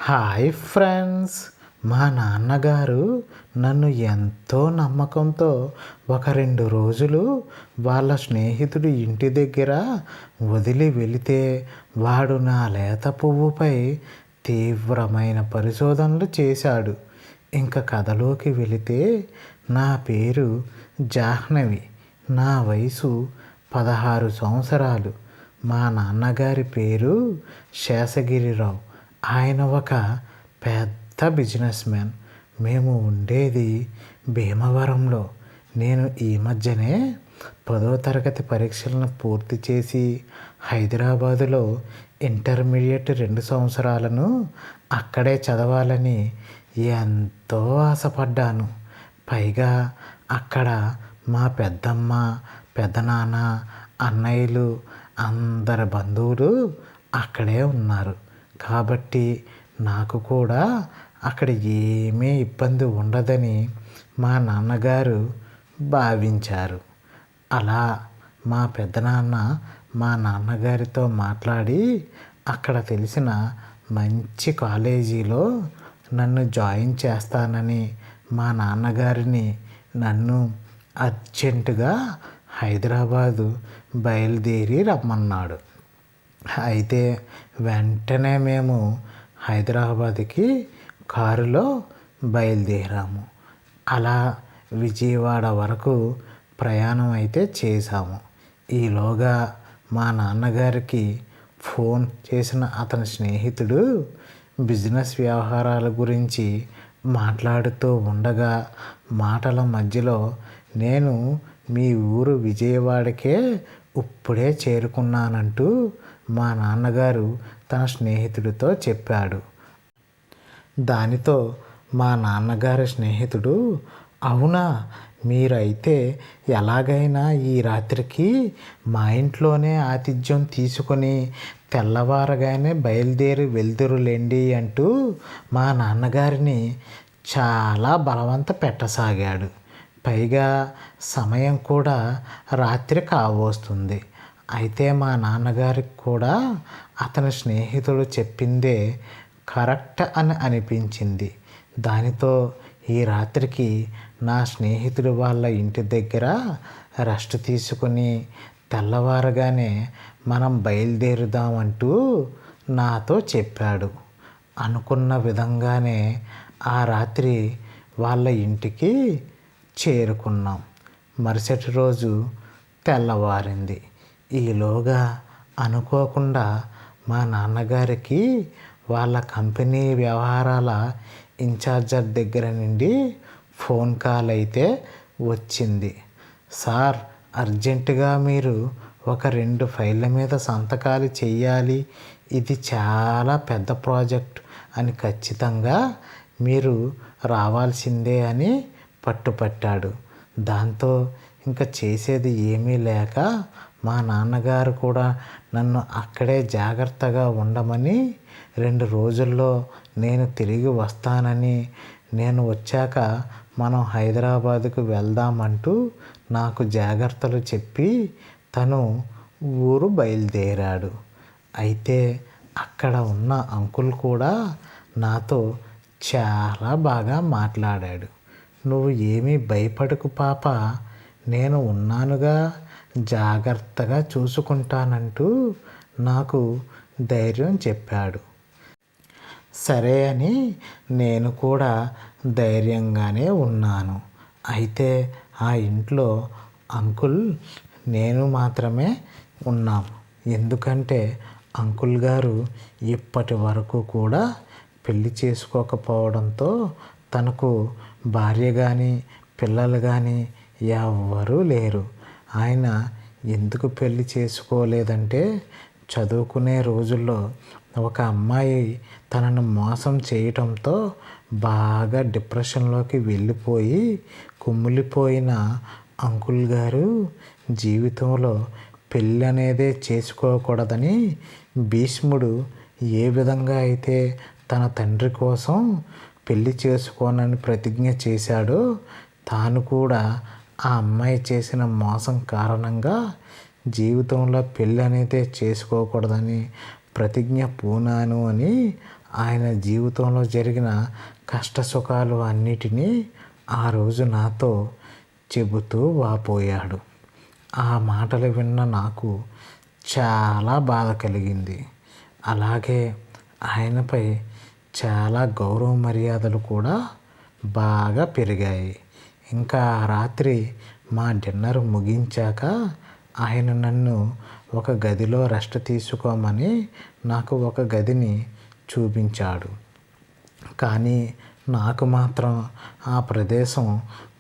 Hi friends, మా నాన్నగారు నన్ను ఎంతో నమ్మకంతో ఒక 2 రోజులు వాళ్ళ స్నేహితుడి ఇంటి దగ్గర వదిలి వెళితే వాడు నా లేత పువ్వుపై తీవ్రమైన పరిశోధనలు చేశాడు. ఇంక కథలోకి వెళితే నా పేరు జాహ్నవి. నా వయసు 16 సంవత్సరాలు. మా నాన్నగారి పేరు శేషగిరిరావు. ఆయన ఒక పెద్ద బిజినెస్ మ్యాన్. మేము ఉండేది భీమవరంలో. నేను ఈ మధ్యనే 10వ తరగతి పరీక్షలను పూర్తి చేసి హైదరాబాదులో ఇంటర్మీడియట్ 2 సంవత్సరాలను అక్కడే చదవాలని ఎంతో ఆశపడ్డాను. పైగా అక్కడ మా పెద్దమ్మ, పెదనాన్న, అన్నయ్యలు అందరి బంధువులు అక్కడే ఉన్నారు. కాబట్టి నాకు కూడా అక్కడ ఏమీ ఇబ్బంది ఉండదని మా నాన్నగారు భావించారు. అలా మా పెదనాన్న మా నాన్నగారితో మాట్లాడి అక్కడ తెలిసిన మంచి కాలేజీలో నన్ను జాయిన్ చేస్తానని మా నాన్నగారిని నన్ను అర్జెంటుగా హైదరాబాదు బయలుదేరి రమ్మన్నాడు. అయితే వెంటనే మేము హైదరాబాద్కి కారులో బయలుదేరాము. అలా విజయవాడ వరకు ప్రయాణం అయితే చేశాము. ఈలోగా మా నాన్నగారికి ఫోన్ చేసిన అతని స్నేహితుడు బిజినెస్ వ్యవహారాల గురించి మాట్లాడుతూ ఉండగా మాటల మధ్యలో నేను మీ ఊరు విజయవాడకే ఇప్పుడే చేరుకున్నానంటూ మా నాన్నగారు తన స్నేహితుడితో చెప్పాడు. దానితో మా నాన్నగారి స్నేహితుడు, అవునా, మీరైతే ఎలాగైనా ఈ రాత్రికి మా ఇంట్లోనే ఆతిథ్యం తీసుకొని తెల్లవారగానే బయలుదేరి వెళ్దురులేండి అంటూ మా నాన్నగారిని చాలా బలవంత పెట్టసాగాడు. పైగా సమయం కూడా రాత్రి కావస్తుంది. అయితే మా నాన్నగారికి కూడా అతని స్నేహితుడు చెప్పిందే కరెక్ట్ అని అనిపించింది. దానితో ఈ రాత్రికి నా స్నేహితుడు వాళ్ళ ఇంటి దగ్గర రెస్ట్ తీసుకుని తెల్లవారగానే మనం బయలుదేరుదామంటూ నాతో చెప్పాడు. అనుకున్న విధంగానే ఆ రాత్రి వాళ్ళ ఇంటికి చేరుకున్నాం. మరుసటి రోజు తెల్లవారింది. ఈలోగా అనుకోకుండా మా నాన్నగారికి వాళ్ళ కంపెనీ వ్యవహారాల ఇన్ఛార్జర్ దగ్గర నుండి ఫోన్ కాల్ అయితే వచ్చింది. సార్, అర్జెంటుగా మీరు ఒక 2 ఫైళ్ళ మీద సంతకాలు చెయ్యాలి. ఇది చాలా పెద్ద ప్రాజెక్ట్ అని ఖచ్చితంగా మీరు రావాల్సిందే అని పట్టుపట్టాడు. దాంతో ఇంకా చేసేది ఏమీ లేక మా నాన్నగారు కూడా నన్ను అక్కడే జాగ్రత్తగా ఉండమని 2 రోజుల్లో నేను తిరిగి వస్తానని, నేను వచ్చాక మనం హైదరాబాదుకు వెళ్దామంటూ నాకు జాగ్రత్తలు చెప్పి తను ఊరు బయలుదేరాడు. అయితే అక్కడ ఉన్న అంకుల్ కూడా నాతో చాలా బాగా మాట్లాడాడు. నువ్వు ఏమీ భయపడకు పాప, నేను ఉన్నానుగా, జాగ్రత్తగా చూసుకుంటానంటూ నాకు ధైర్యం చెప్పాడు. సరే అని నేను కూడా ధైర్యంగానే ఉన్నాను. అయితే ఆ ఇంట్లో అంకుల్, నేను మాత్రమే ఉన్నాం. ఎందుకంటే అంకుల్ గారు ఇప్పటి వరకు కూడా పెళ్లి చేసుకోకపోవడంతో తనకు భార్య కానీ పిల్లలు కానీ ఎవ్వరూ లేరు. ఆయన ఎందుకు పెళ్లి చేసుకోలేదంటే, చదువుకునే రోజుల్లో ఒక అమ్మాయి తనను మోసం చేయటంతో బాగా డిప్రెషన్లోకి వెళ్ళిపోయి కుమిలిపోయిన అంకుల్ గారు జీవితంలో పెళ్ళి అనేదే చేసుకోకూడదని భీష్ముడు ఏ విధంగా అయితే తన తండ్రి కోసం పెళ్లి చేసుకోనని ప్రతిజ్ఞ చేశాడో, తాను కూడా ఆ అమ్మాయి చేసిన మోసం కారణంగా జీవితంలో పెళ్ళి అనేది చేసుకోకూడదని ప్రతిజ్ఞ పూనాను అని ఆయన జీవితంలో జరిగిన కష్ట సుఖాలు అన్నిటినీ ఆ రోజు నాతో చెబుతూ వాపోయాడు. ఆ మాటలు విన్న నాకు చాలా బాధ కలిగింది. అలాగే ఆయనపై చాలా గౌరవ మర్యాదలు కూడా బాగా పెరిగాయి. ఇంకా ఆ రాత్రి మా డిన్నర్ ముగించాక ఆయన నన్ను ఒక గదిలో రెస్ట్ తీసుకోమని నాకు ఒక గదిని చూపించాడు. కానీ నాకు మాత్రం ఆ ప్రదేశం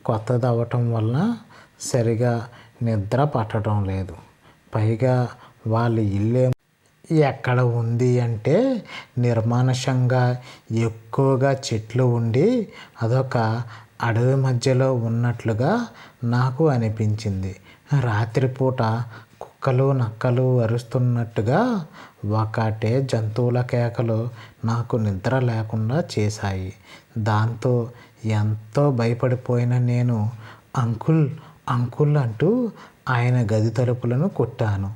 కొత్తది అవ్వటం వలన సరిగా నిద్ర పట్టడం లేదు. పైగా వాళ్ళ ఇల్లే ఎక్కడ ఉంది అంటే నిర్మానుష్యంగా ఎక్కువగా చెట్లు ఉండి అదొక అడవి మధ్యలో ఉన్నట్లుగా నాకు అనిపించింది. రాత్రిపూట కుక్కలు నక్కలు అరుస్తున్నట్టుగా ఒకటే జంతువుల కేకలు నాకు నిద్ర లేకుండా చేశాయి. దాంతో ఎంతో భయపడిపోయిన నేను అంకుల్ అంకుల్ అంటూ ఆయన గది తలుపులను కొట్టాను.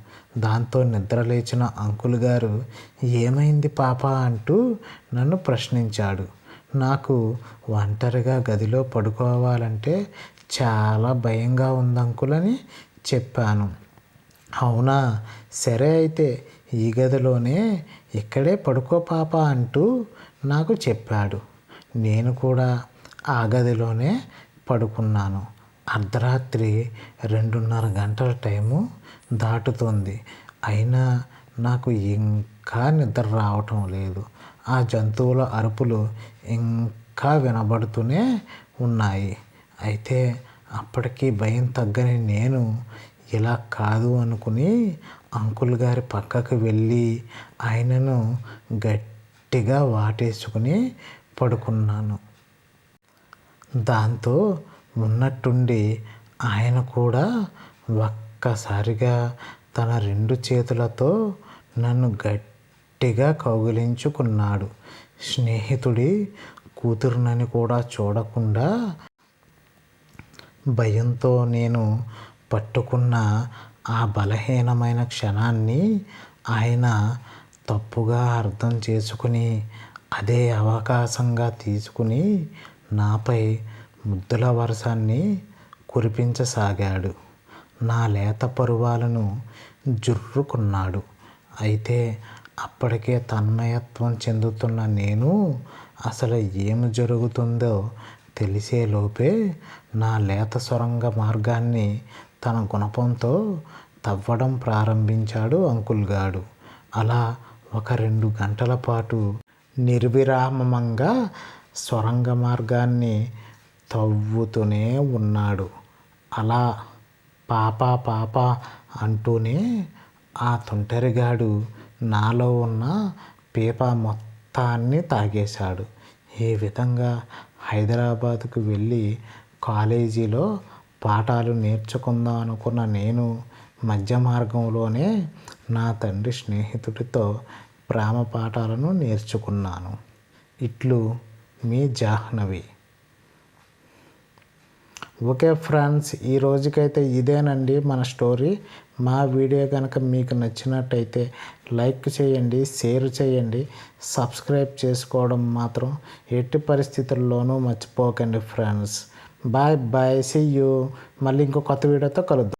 దాంతో నిద్ర లేచిన అంకుల్ గారు ఏమైంది పాప అంటూ నన్ను ప్రశ్నించాడు. నాకు ఒంటరిగా గదిలో పడుకోవాలంటే చాలా భయంగా ఉంది అంకుల్ అని చెప్పాను. అవునా, సరే అయితే ఈ గదిలోనే ఇక్కడే పడుకో పాప అంటూ నాకు చెప్పాడు. నేను కూడా ఆ గదిలోనే పడుకున్నాను. అర్ధరాత్రి 2:30 గంటల టైము దాటుతుంది. అయినా నాకు ఇంకా నిద్ర రావటం లేదు. ఆ జంతువుల అరుపులు ఇంకా వినబడుతూనే ఉన్నాయి. అయితే అప్పటికీ భయం తగ్గని నేను ఇలా కాదు అనుకుని అంకుల్ గారి పక్కకు వెళ్ళి ఆయనను గట్టిగా వాటేసుకుని పడుకున్నాను. దాంతో ఉన్నట్టుండి ఆయన కూడా ఒక్కసారిగా తన 2 చేతులతో నన్ను గట్టిగా కౌగిలించుకున్నాడు. స్నేహితుడి కూతురునని కూడా చూడకుండా భయంతో నేను పట్టుకున్న ఆ బలహీనమైన క్షణాన్ని ఆయన తప్పుగా అర్థం చేసుకుని అదే అవకాశంగా తీసుకుని నాపై ముద్దుల వర్షాన్ని కురిపించసాగాడు. నా లేత పరువాలను జుర్రుకున్నాడు. అయితే అప్పటికే తన్మయత్వం చెందుతున్న నేను అసలు ఏమి జరుగుతుందో తెలిసేలోపే నా లేత సొరంగ మార్గాన్ని తన గుణపంతో తవ్వడం ప్రారంభించాడు అంకుల్ గాడు. అలా ఒక 2 గంటల పాటు నిర్విరామంగా సొరంగ మార్గాన్ని తవ్వుతూనే ఉన్నాడు. అలా పాప పాప అంటూనే ఆ తుంటరిగాడు నాలో ఉన్న పీప మొత్తాన్ని తాగేశాడు. ఈ విధంగా హైదరాబాదుకు వెళ్ళి కాలేజీలో పాఠాలు నేర్చుకుందాం అనుకున్న నేను మధ్య మార్గంలోనే నా తండ్రి స్నేహితుడితో ప్రేమ పాఠాలను నేర్చుకున్నాను. ఇట్లు మీ జాహ్నవి. ఓకే ఫ్రెండ్స్, ఈ రోజుకైతే ఇదేనండి మన స్టోరీ. మా వీడియో కనుక మీకు నచ్చినట్టయితే లైక్ చేయండి, షేర్ చేయండి, సబ్స్క్రైబ్ చేసుకోవడం మాత్రం ఎట్టి పరిస్థితుల్లోనూ మర్చిపోకండి friends. Bye bye, see you. మళ్ళీ ఇంకో కొత్త వీడియోతో కలుద్దాం.